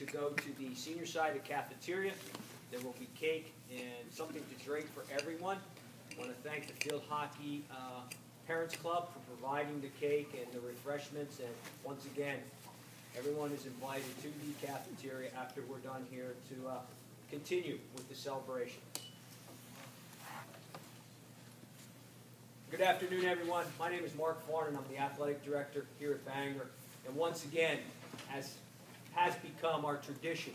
to go to the senior side of the cafeteria. There will be cake and something to drink for everyone. I want to thank the Field Hockey Parents Club for providing the cake and the refreshments. And once again, everyone is invited to the cafeteria after we're done here to continue with the celebration. Good afternoon, everyone. My name is Mark Farn, and I'm the athletic director here at Bangor. And once again, as has become our tradition,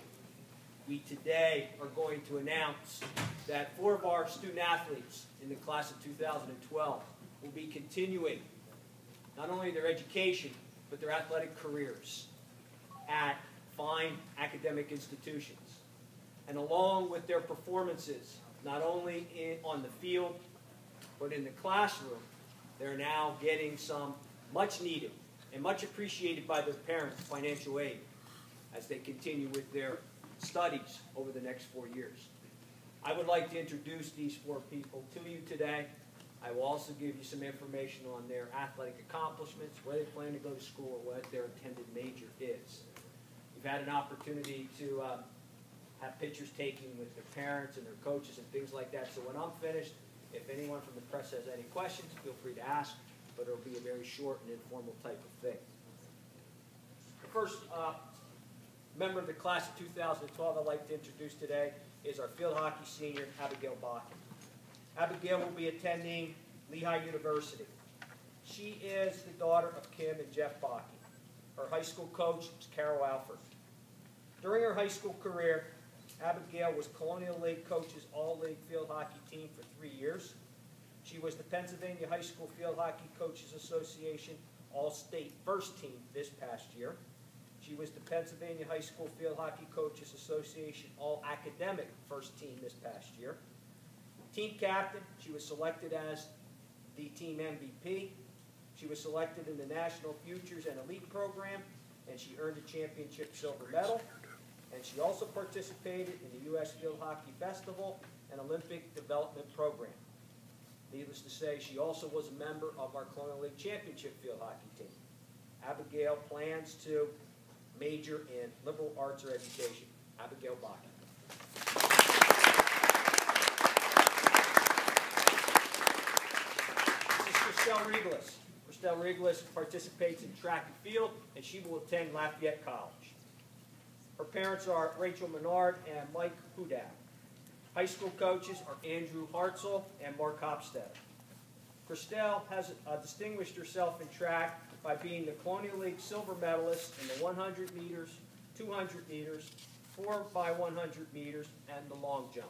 we today are going to announce that 4 of our student athletes in the class of 2012 will be continuing not only their education, but their athletic careers at fine academic institutions. And along with their performances, not only on the field, but in the classroom, they're now getting some much needed and much appreciated by their parents financial aid as they continue with their studies over the next 4 years. I would like to introduce these 4 people to you today. I will also give you some information on their athletic accomplishments, where they plan to go to school, what their intended major is. We've had an opportunity to have pictures taken with their parents and their coaches and things like that. So when I'm finished, if anyone from the press has any questions, feel free to ask, but it'll be a very short and informal type of thing. The first member of the class of 2012 I'd like to introduce today is our field hockey senior, Abigail Bakken. Abigail will be attending Lehigh University. She is the daughter of Kim and Jeff Bakken. Her high school coach is Carol Alford. During her high school career, Abigail was Colonial League Coach's All-League Field Hockey team for 3 years. She was the Pennsylvania High School Field Hockey Coaches Association All-State First Team this past year. She was the Pennsylvania High School Field Hockey Coaches Association All-Academic First Team this past year. Team captain, she was selected as the team MVP. She was selected in the National Futures and Elite program, and she earned a championship silver medal. And she also participated in the U.S. Field Hockey Festival and Olympic Development Program. Needless to say, she also was a member of our Colonial League Championship Field Hockey team. Abigail plans to major in liberal arts or education. Abigail Bakken. This is Christelle Reglis. Christelle Reglis participates in track and field, and she will attend Lafayette College. Her parents are Rachel Menard and Mike Hudak. High school coaches are Andrew Hartzell and Mark Hopstead. Christelle has distinguished herself in track by being the Colonial League silver medalist in the 100 meters, 200 meters, 4x100 meters, and the long jump.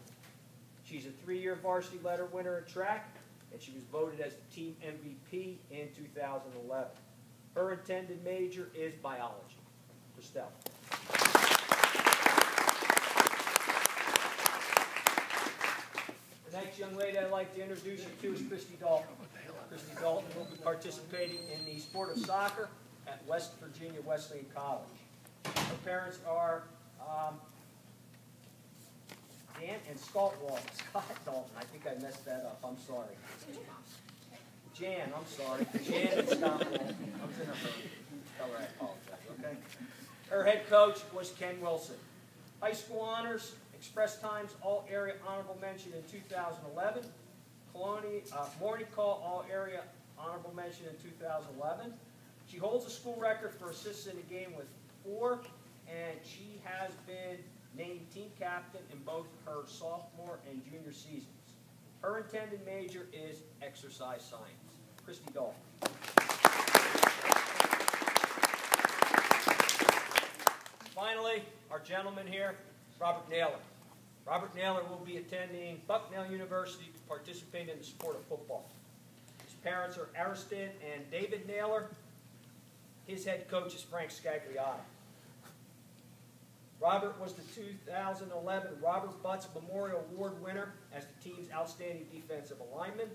She's a 3-year varsity letter winner in track, and she was voted as the team MVP in 2011. Her intended major is biology. Christelle. The next young lady I'd like to introduce you to is Christy Dalton. Christy Dalton will be participating in the sport of soccer at West Virginia Wesleyan College. Her parents are Dan and Scott Dalton. I think I messed that up. I'm sorry. Jan, I'm sorry. Jan and Scott Dalton. I was in a hurry. Tell her I apologize, okay? Her head coach was Ken Wilson. High school honors, Express Times All-Area Honorable Mention in 2011. Morning Call All-Area Honorable Mention in 2011. She holds a school record for assists in a game with 4, and she has been named team captain in both her sophomore and junior seasons. Her intended major is exercise science. Christy Dalton. Finally, our gentleman here, Robert Naylor. Robert Naylor will be attending Bucknell University to participate in the sport of football. His parents are Ariston and David Naylor. His head coach is Frank Scagliotti. Robert was the 2011 Robert Butts Memorial Award winner as the team's outstanding defensive lineman,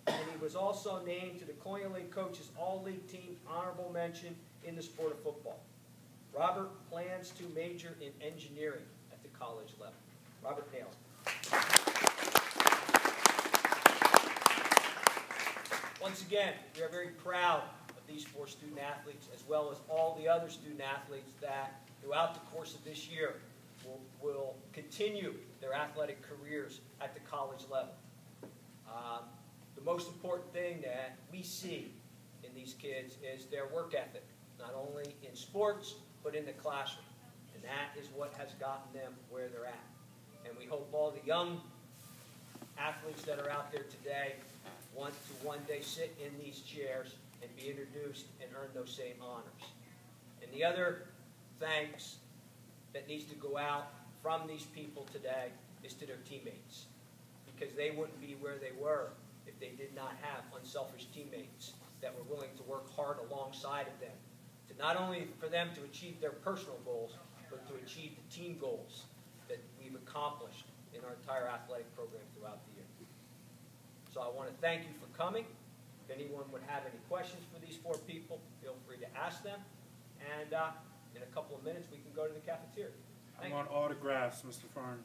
and he was also named to the Colonial League Coaches All-League Team Honorable Mention in the sport of football. Robert plans to major in engineering at the college level. Robert Naylor. Once again, we are very proud of these 4 student athletes, as well as all the other student athletes that throughout the course of this year will continue their athletic careers at the college level. The most important thing that we see in these kids is their work ethic, not only in sports, but in the classroom. And that is what has gotten them where they're at. And we hope all the young athletes that are out there today want to one day sit in these chairs and be introduced and earn those same honors. And the other thanks that needs to go out from these people today is to their teammates, because they wouldn't be where they were if they did not have unselfish teammates that were willing to work hard alongside of them, to not only for them to achieve their personal goals, but to achieve the team goals that we've accomplished in our entire athletic program throughout the year. So I want to thank you for coming. If anyone would have any questions for these 4 people, feel free to ask them. And in a couple of minutes, we can go to the cafeteria. I want autographs, Mr. Farn.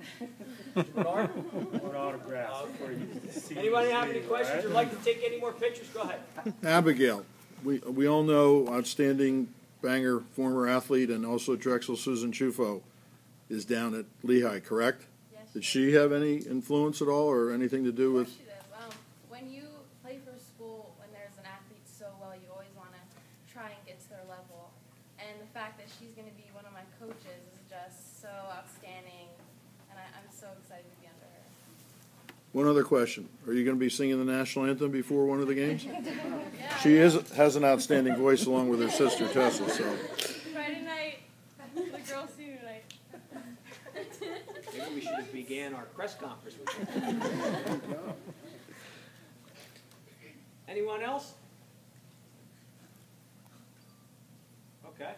Bernard? I want autographs for you. Anybody have any questions or like to take any more pictures? Go ahead. Abigail, we all know outstanding Bangor former athlete and also Drexel Susan Chufo is down at Lehigh, correct? Yes. Did she have any influence at all or anything to do with? Of course she did. When you play for a school, when there's an athlete so well, you always want to try and get to their level. And the fact that she's going to be one of my coaches is just so outstanding, and I'm so excited to be under her. One other question: are you going to be singing the national anthem before one of the games? Yeah, She has an outstanding voice along with her sister Tessa. So Friday night, the girls' senior night. Maybe we should have began our press conference with you. Anyone else? Okay.